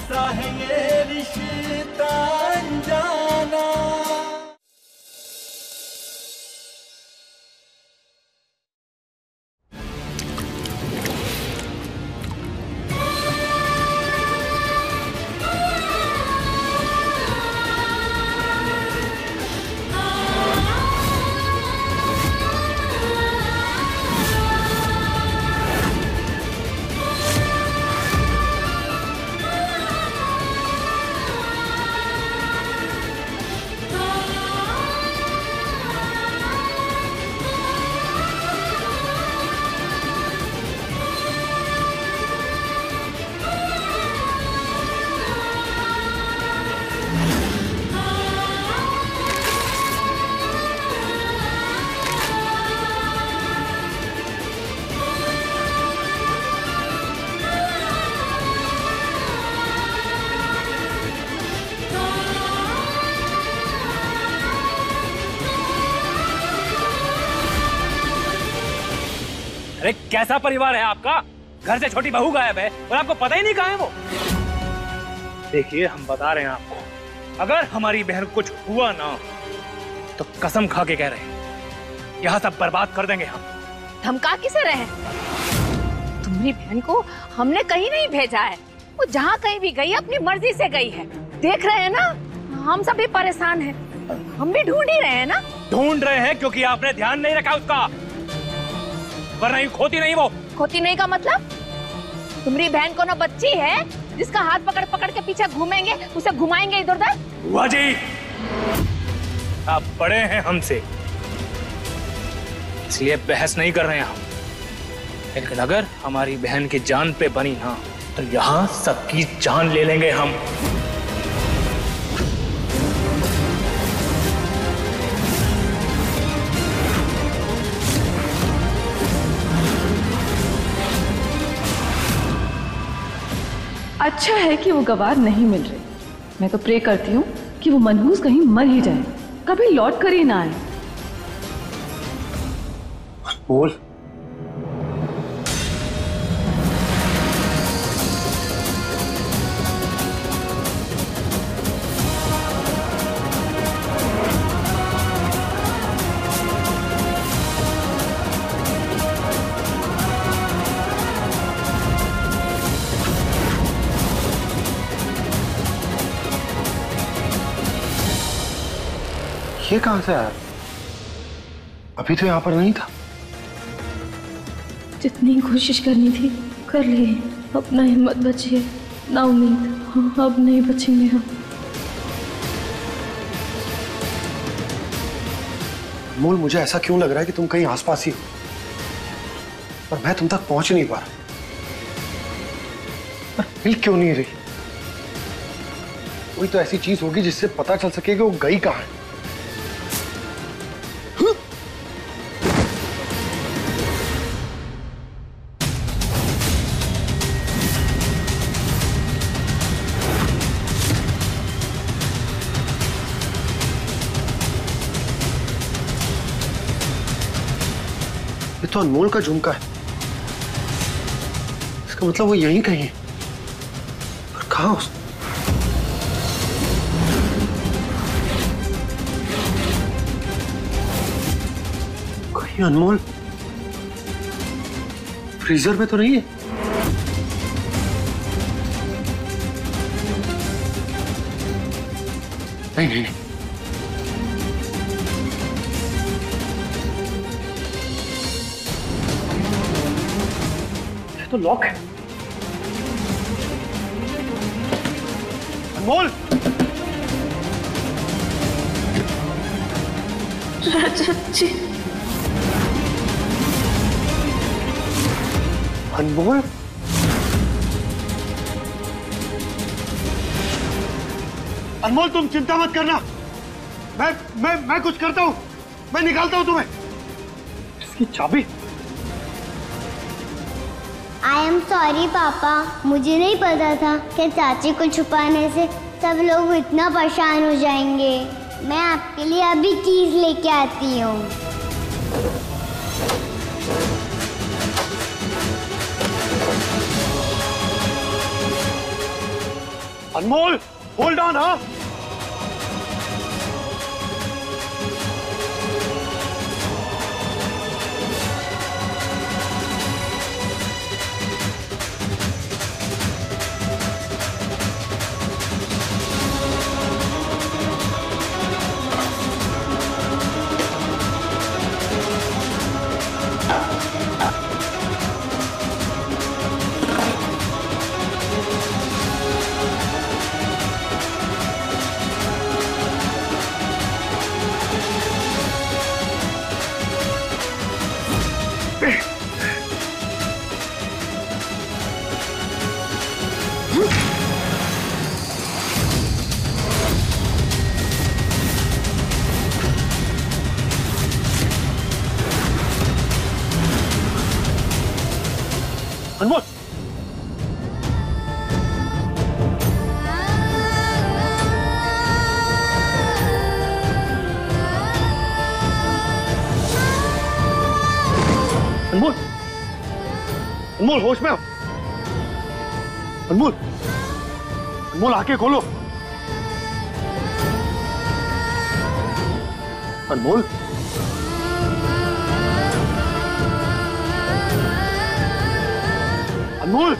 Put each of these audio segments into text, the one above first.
कैसा है ये रिश्ता अनजाना। अरे कैसा परिवार है आपका? घर से छोटी बहू गायब है और आपको पता ही नहीं कहाँ है वो। देखिए हम बता रहे हैं आपको, अगर हमारी बहन कुछ हुआ ना तो कसम खा के कह रहे हैं यहाँ सब बर्बाद कर देंगे हम। धमका किसे रहे? तुम्हारी बहन को हमने कहीं नहीं भेजा है, वो जहाँ कहीं भी गई अपनी मर्जी से गई है। देख रहे हैं ना, हम सभी परेशान हैं, हम भी ढूंढ ही रहे हैं ना। ढूंढ रहे हैं क्योंकि आपने ध्यान नहीं रखा उसका, वरना ही खोती नहीं वो। खोती नहीं का मतलब? तुम्हारी बहन को ना बच्ची है जिसका हाथ पकड़ पकड़ के पीछे घूमेंगे, उसे घुमाएंगे इधर उधर। बुआ जी आप बड़े हैं हमसे, इसलिए बहस नहीं कर रहे हैं हम, लेकिन अगर हमारी बहन की जान पे बनी ना तो यहाँ सबकी जान ले लेंगे हम। अच्छा है कि वो गवार नहीं मिल रही। मैं तो प्रे करती हूँ कि वो मनहूस कहीं मर ही जाए, कभी लौट कर ही ना आए। बोल। ये कहां से आया? अभी तो यहां पर नहीं था। जितनी कोशिश करनी थी कर ली, अब ना हिम्मत बची है ना उम्मीद, अब नहीं बचेंगे हम। अनमोल, मुझे ऐसा क्यों लग रहा है कि तुम कहीं आसपास ही हो, पर मैं तुम तक पहुंच नहीं पा रहा। पर मिल क्यों नहीं रही? कोई तो ऐसी चीज होगी जिससे पता चल सके कि वो गई कहां है। ये तो अनमोल का झुमका है, इसका मतलब वो यहीं कहीं है। पर कहां उस... कहीं अनमोल फ्रीजर में तो नहीं है? नहीं नहीं नहीं, ये तो लॉक है। अनमोल, रजत जी। अनमोल, अनमोल तुम चिंता मत करना, मैं कुछ करता हूं, मैं निकालता हूं तुम्हें। इसकी चाबी। आई एम सॉरी पापा, मुझे नहीं पता था कि चाची को छुपाने से सब लोग इतना परेशान हो जाएंगे। मैं आपके लिए अभी चीज लेके आती हूँ। अनमोल, होल्ड ऑन। हाँ, अनमोल, अनमोल, अनमोल होश में आओ। अनमोल, अनमोल आंखें खोलो। अनमोल, अनमोल,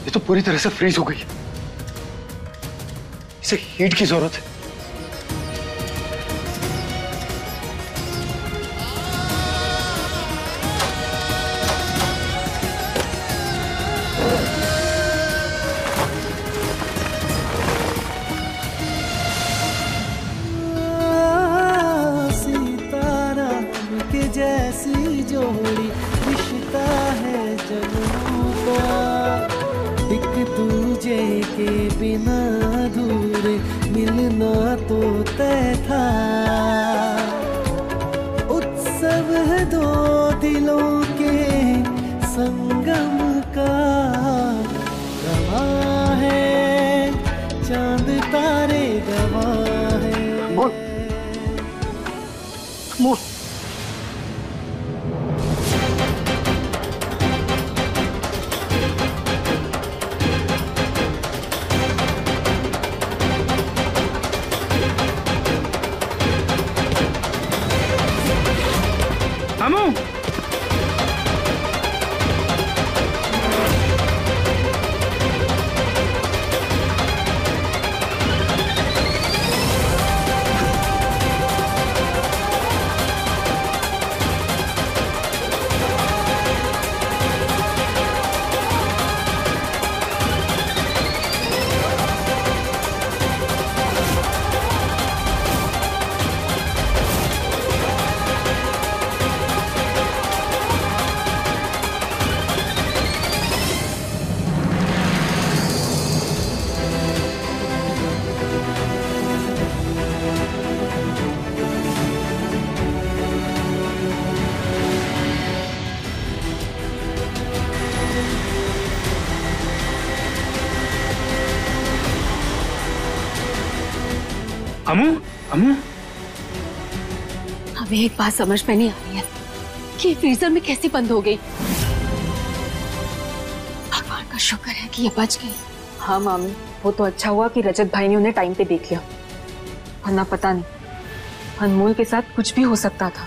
ये तो पूरी तरह से फ्रीज हो गई है। इसे हीट की जरूरत है। जैसी जोड़ी रिश्ता है जन्मों का, एक दूजे के बिना अधूरे मिलना तो तय था। उत्सव है दो दिलों के संगम का, गवाह है चांद तारे गवाह है। मोल, मोल, अमू, अमू, अमू, हमें एक बात समझ में नहीं आ रही है कि फ्रीजर में कैसे बंद हो गई। भगवान का शुक्र है कि ये बच गई। हाँ मामी, वो तो अच्छा हुआ कि रजत भाई ने उन्हें टाइम पे देख लिया, वरना पता नहीं अनमोल के साथ कुछ भी हो सकता था।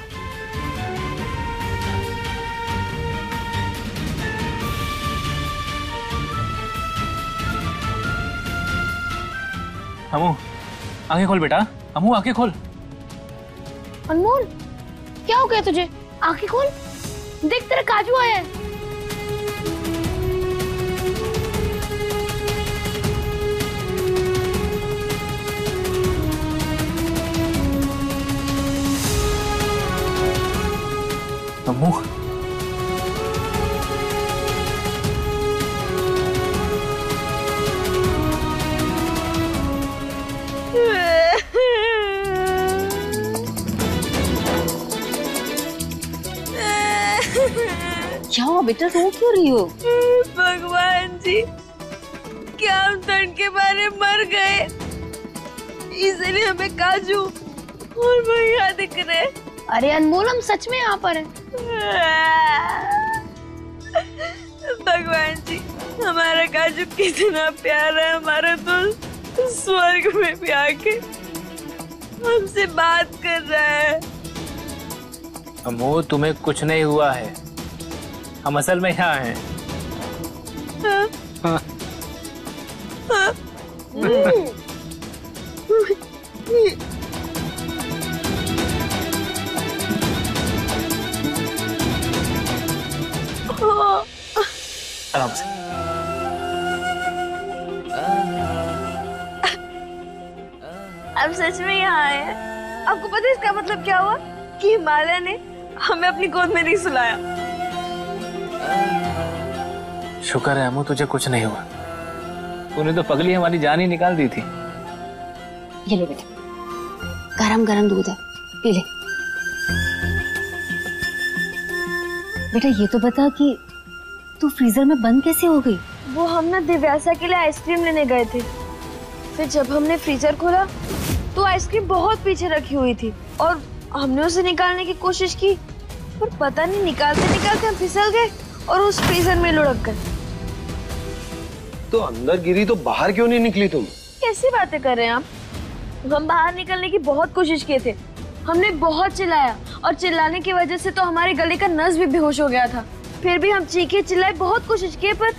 अमू, आंखें खोल बेटा। अमू, आंखें खोल। अनमोल, क्या हो गया तुझे? आंखें खोल, देख तेरा काजू आया है। अमू, क्या हुआ बेटा, रो क्यों रही हो? भगवान जी, क्या हम ठंड के मारे मर गए, इसलिए हमें काजू और भैया दिख रहे। अरे अनमोल, हम सच में यहाँ पर हैं। भगवान जी, हमारा काजू कितना प्यारा है, हमारा दोस्त स्वर्ग में भी आके हमसे बात कर रहा है। अमो, तुम्हें कुछ नहीं हुआ है, हम असल में यहाँ हैं। हाँ। आराम से। अब सच में यहाँ आए हैं। आपको पता है इसका मतलब क्या हुआ? कि हिमालय ने हमें अपनी गोद में नहीं सुलाया। शुक्र है अमो, तुझे कुछ नहीं हुआ। तूने तो पगली हमारी जान ही निकाल दी थी। ये ले बेटा, गरम गरम दूध है, पी ले। बेटा ये तो बता कि तू फ्रीजर में बंद कैसे हो गई? वो हम ना दिव्यासा के लिए आइसक्रीम लेने गए थे। फिर जब हमने फ्रीजर खोला तो आइसक्रीम बहुत पीछे रखी हुई थी और हमने उसे निकालने की कोशिश की, पर पता नहीं निकालते निकालते हम फिसल गए और उस फ्रीजर में लुढ़क गए। तो अंदर गिरी तो बाहर क्यों नहीं निकली तुम? कैसी बातें कर रहे हैं आप? हम बाहर निकलने की बहुत कोशिश किए थे, हमने बहुत चिल्लाया और चिल्लाने की वजह से तो हमारे गले का नस भी बेहोश हो गया था। फिर भी हम चीखे चिल्लाए, बहुत कोशिश किए, पर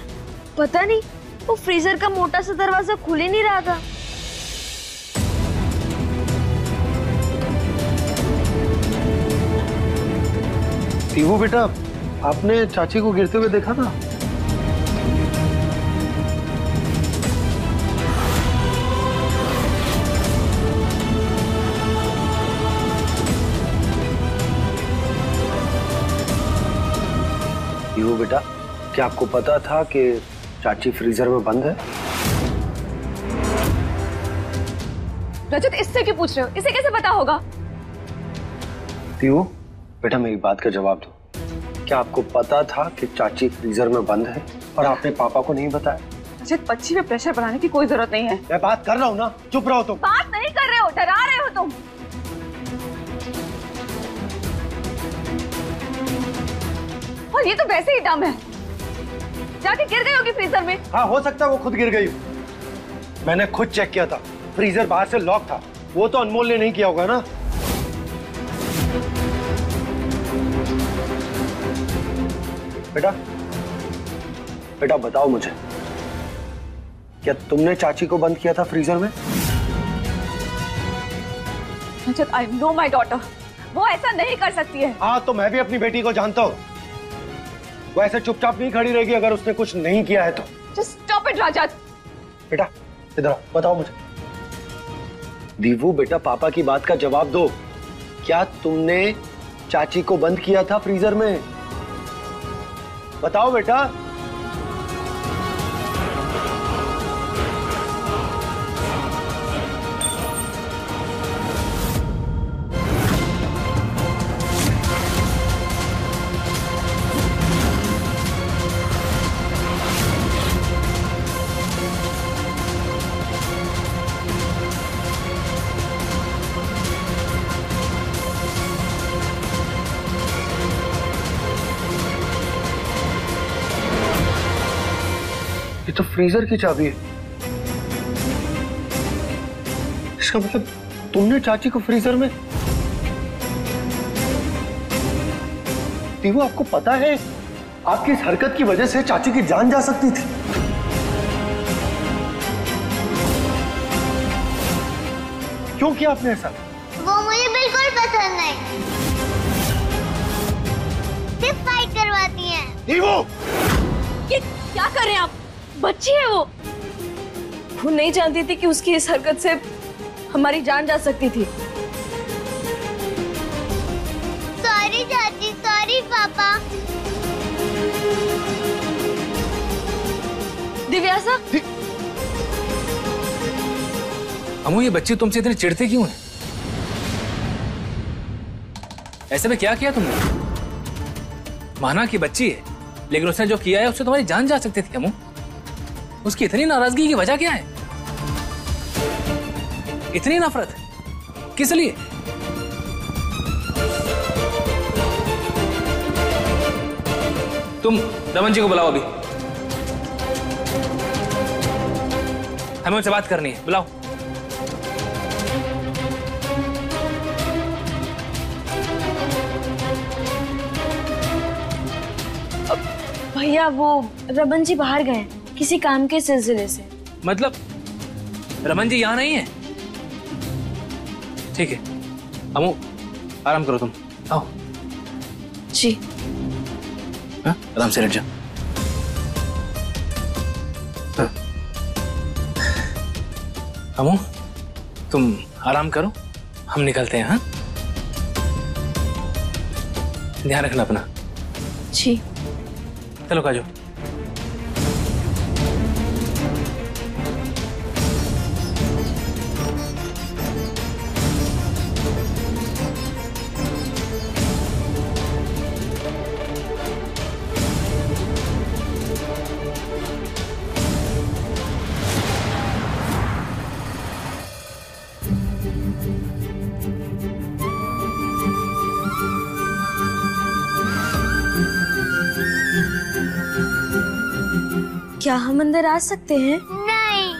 पता नहीं वो फ्रीजर का मोटा सा दरवाजा खुल ही नहीं रहा था। टीवू बेटा, आपने चाची को गिरते हुए देखा था? टीवू बेटा, क्या आपको पता था कि चाची फ्रीजर में बंद है? रजत, इससे क्यों पूछ रहे हो? इसे कैसे पता होगा? टीवू बेटा, मेरी बात का जवाब दो। क्या आपको पता था कि चाची फ्रीजर में बंद है और आपने पापा को नहीं बताया? रजत, बच्ची में प्रेशर बढ़ाने की कोई जरूरत नहीं है। मैं बात कर रहा हूँ ना, चुप रहो तुम। बात नहीं कर रहे हो, डरा रहे हो तुम। और ये तो वैसे ही डम है, जाके गिर गई होगी फ्रीजर में। हाँ, हो सकता है वो खुद गिर गई। मैंने खुद चेक किया था, फ्रीजर बाहर से लॉक था। वो तो अनमोल ने नहीं किया होगा ना। बेटा बेटा बताओ मुझे, क्या तुमने चाची को बंद किया था फ्रीजर में? रजत, आई नो माय डॉटर, वो ऐसा नहीं कर सकती है। हाँ, तो मैं भी अपनी बेटी को जानता हूँ। वो ऐसे चुपचाप नहीं खड़ी रहेगी अगर उसने कुछ नहीं किया है तो। जस्ट स्टॉप इट रजत। बेटा इधर आओ, बताओ मुझे। दीवू बेटा, पापा की बात का जवाब दो। क्या तुमने चाची को बंद किया था फ्रीजर में? बताओ बेटा। ये तो फ्रीजर की चाबी है। इसका मतलब तुमने चाची को फ्रीजर में। दीवू, आपको पता है आपकी इस हरकत की वजह से चाची की जान जा सकती थी। क्यों किया आपने ऐसा? वो मुझे बिल्कुल पसंद नहीं, सिर्फ फाइट करवाती हैं। दीवू! ये क्या कर रहे हैं आप? बच्ची है वो नहीं जानती थी कि उसकी इस हरकत से हमारी जान जा सकती थी। सॉरी चाची, सॉरी पापा। दिव्यासा, अमू, ये बच्ची तुमसे इतनी चिढ़ती क्यों है? ऐसे में क्या किया तुमने? माना कि बच्ची है, लेकिन उसने जो किया है उससे तुम्हारी जान जा सकती थी। अमू, उसकी इतनी नाराजगी की वजह क्या है? इतनी नफरत किस लिए? तुम रमन जी को बुलाओ अभी, हमें उनसे बात करनी है, बुलाओ। भैया वो रमन जी बाहर गए किसी काम के सिलसिले से। मतलब रमन जी यहाँ नहीं है? ठीक है अमू, आराम करो तुम, आओ। जी हाँ, आराम से लेट जाओ। हाँ। अमू तुम आराम करो, हम निकलते हैं। हाँ, ध्यान रखना अपना। जी चलो काजू। क्या हम अंदर आ सकते हैं? नहीं,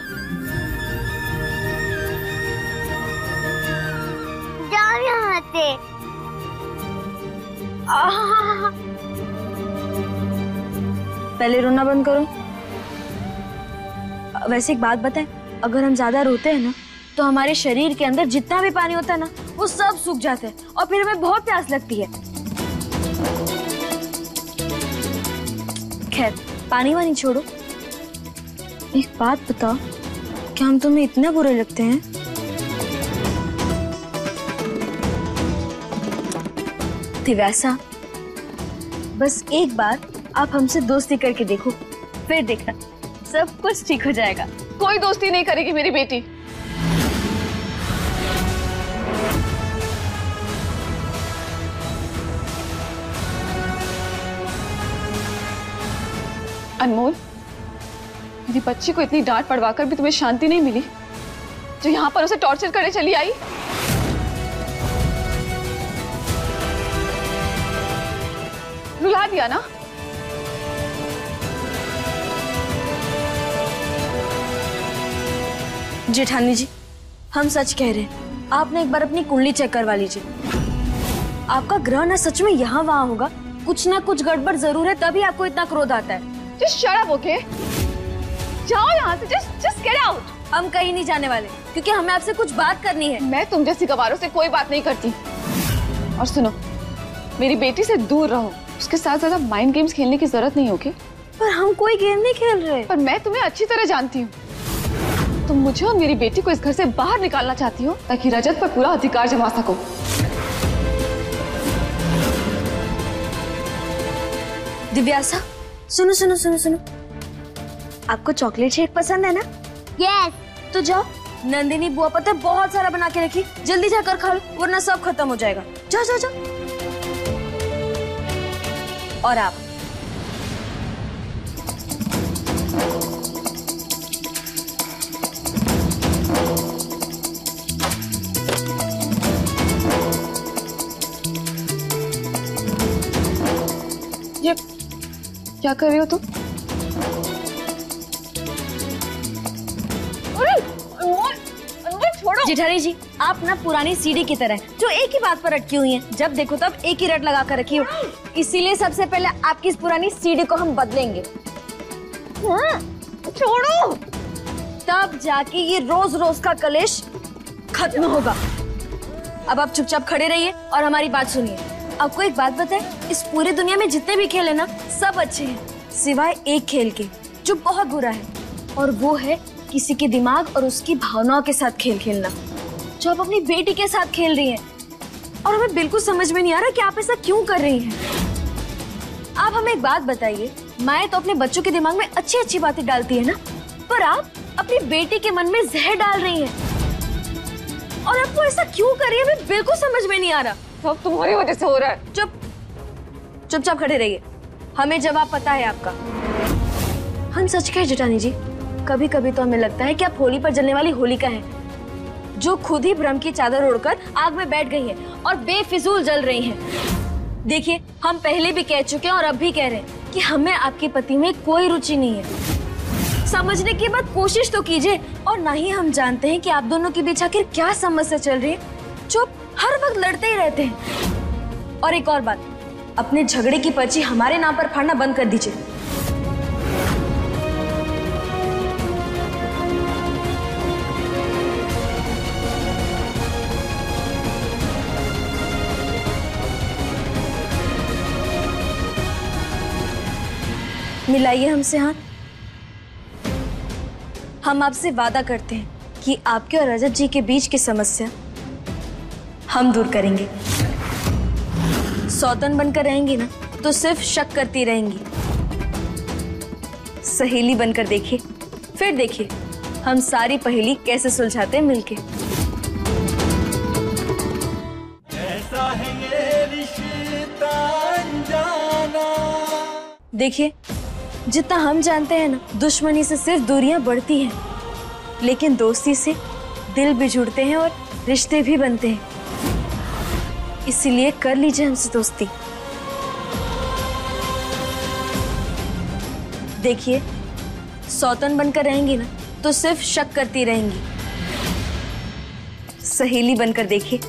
जाओ यहाँ से। पहले रोना बंद करो। वैसे एक बात बताएं, अगर हम ज्यादा रोते हैं ना तो हमारे शरीर के अंदर जितना भी पानी होता है ना वो सब सूख जाता है और फिर हमें बहुत प्यास लगती है। खैर पानी वानी छोड़ो, एक बात बताओ, क्या हम तुम्हें इतने बुरे लगते हैं? दिव्यासा, बस एक बार आप हमसे दोस्ती करके देखो, फिर देखना सब कुछ ठीक हो जाएगा। कोई दोस्ती नहीं करेगी मेरी बेटी। अनमोल, मेरी बच्ची को इतनी डांट पड़वाकर भी तुम्हें शांति नहीं मिली जो यहाँ पर उसे टॉर्चर करने चली आई? रुला दिया ना? जेठानी जी, हम सच कह रहे हैं, आपने एक बार अपनी कुंडली चेक करवा लीजिए। आपका ग्रह ना सच में यहाँ वहाँ होगा, कुछ ना कुछ गड़बड़ जरूर है, तभी आपको इतना क्रोध आता है। Just shut up, okay? जाओ यहाँ से, just get out। हम कहीं नहीं जाने वाले, क्योंकि हमें आपसे कुछ बात करनी है। मैं तुम जैसी गवारों से कोई बात नहीं करती। और सुनो, मेरी बेटी से दूर रहो, उसके साथ ज्यादा माइंड गेम्स खेलने की जरूरत नहीं होगी। पर हम कोई गेम नहीं खेल रहे। पर मैं तुम्हें अच्छी तरह जानती हूँ, तुम मुझे और मेरी बेटी को इस घर से बाहर निकालना चाहती हो ताकि रजत पर पूरा अधिकार जमा सको। दिव्यासा, सुनो सुनो सुनो सुनो, आपको चॉकलेट शेक पसंद है ना? यस। तो जाओ, नंदिनी बुआ पता है बहुत सारा बना के रखी, जल्दी जाकर खा लो वरना सब खत्म हो जाएगा। जाओ जाओ जाओ। और आप ये क्या कर रही हो तुम? छोड़ो। जेठानी जी, आप ना पुरानी सीढ़ी की तरह जो एक ही बात पर अटकी हुई हैं, जब देखो तब एक ही रट लगा कर रखी हो। इसीलिए सबसे पहले आपकी इस पुरानी सीढ़ी को हम बदलेंगे। छोड़ो, तब जाके ये रोज रोज का कलेश खत्म होगा। अब आप चुपचाप खड़े रहिए और हमारी बात सुनिए। आपको एक बात बताएं, इस पूरी दुनिया में जितने भी खेल है ना सब अच्छे हैं, सिवाय एक खेल के जो बहुत बुरा है, और वो है किसी के दिमाग और उसकी भावनाओं के साथ खेल खेलना, जो आप अपनी बेटी के साथ खेल रही हैं। और हमें बिल्कुल समझ में नहीं आ रहा कि आप ऐसा क्यों कर रही हैं। आप हमें एक बात बताइए, माएं तो अपने बच्चों के दिमाग में अच्छी अच्छी बातें डालती है ना, पर आप अपनी बेटी के मन में जहर डाल रही हैं। और आपको ऐसा क्यों कर रही है, हमें बिल्कुल समझ में नहीं आ रहा। सब तुम्हारी वजह से हो रहा है। चुपचाप खड़े रहिए, हमें जवाब पता है आपका। हम सच कहे जेठानी जी, कभी कभी तो हमें लगता है कि आप होली पर जलने वाली होलिका हैं, जो खुद ही भ्रम की चादर ओढ़कर आग में बैठ गई हैं और बेफिजूल जल रही हैं। देखिए, हम पहले भी कह चुके हैं और अब भी कह रहे हैं, कि हमें आपके पति में कोई रुचि नहीं है। समझने की बात कोशिश तो कीजिए। और ना ही हम जानते हैं कि आप दोनों के बीच आखिर क्या समस्या चल रही है, जो हर वक्त लड़ते ही रहते हैं। और एक और बात, अपने झगड़े की पर्ची हमारे नाम पर फाड़ना बंद कर दीजिए। मिलाइए हमसे हाथ। हम आपसे वादा करते हैं कि आपके और रजत जी के बीच की समस्या हम दूर करेंगे। सौतन बनकर रहेंगी ना तो सिर्फ शक करती रहेंगी। सहेली बनकर देखिए, फिर देखिए हम सारी पहेली कैसे सुलझाते हैं मिलके। ऐसा है ये रिश्ता अनजाना। देखिए, जितना हम जानते हैं ना, दुश्मनी से सिर्फ दूरियां बढ़ती हैं, लेकिन दोस्ती से दिल भी जुड़ते हैं और रिश्ते भी बनते हैं। इसीलिए कर लीजिए हमसे दोस्ती। देखिए, सौतन बनकर रहेंगी ना तो सिर्फ शक करती रहेंगी। सहेली बनकर देखिए,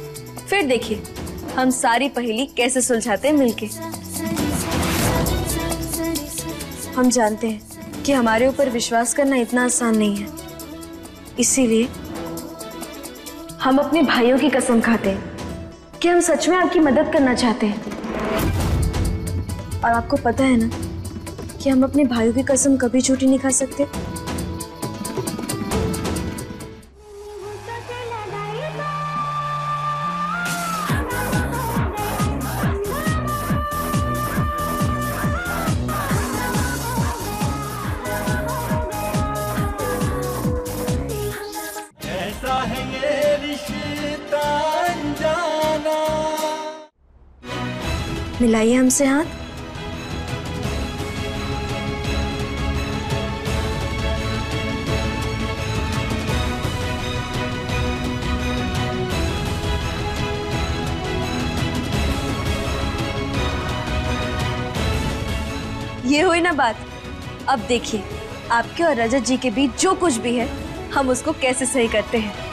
फिर देखिए हम सारी पहेली कैसे सुलझाते हैं मिलके। हम जानते हैं कि हमारे ऊपर विश्वास करना इतना आसान नहीं है, इसीलिए हम अपने भाइयों की कसम खाते हैं कि हम सच में आपकी मदद करना चाहते हैं। और आपको पता है ना कि हम अपने भाइयों की कसम कभी झूठी नहीं खा सकते। ऐसा है ये रिश्ता अनजाना। मिलाइए हमसे हाथ। ये हुई ना बात। अब देखिए, आपके और रजत जी के बीच जो कुछ भी है हम उसको कैसे सही करते हैं।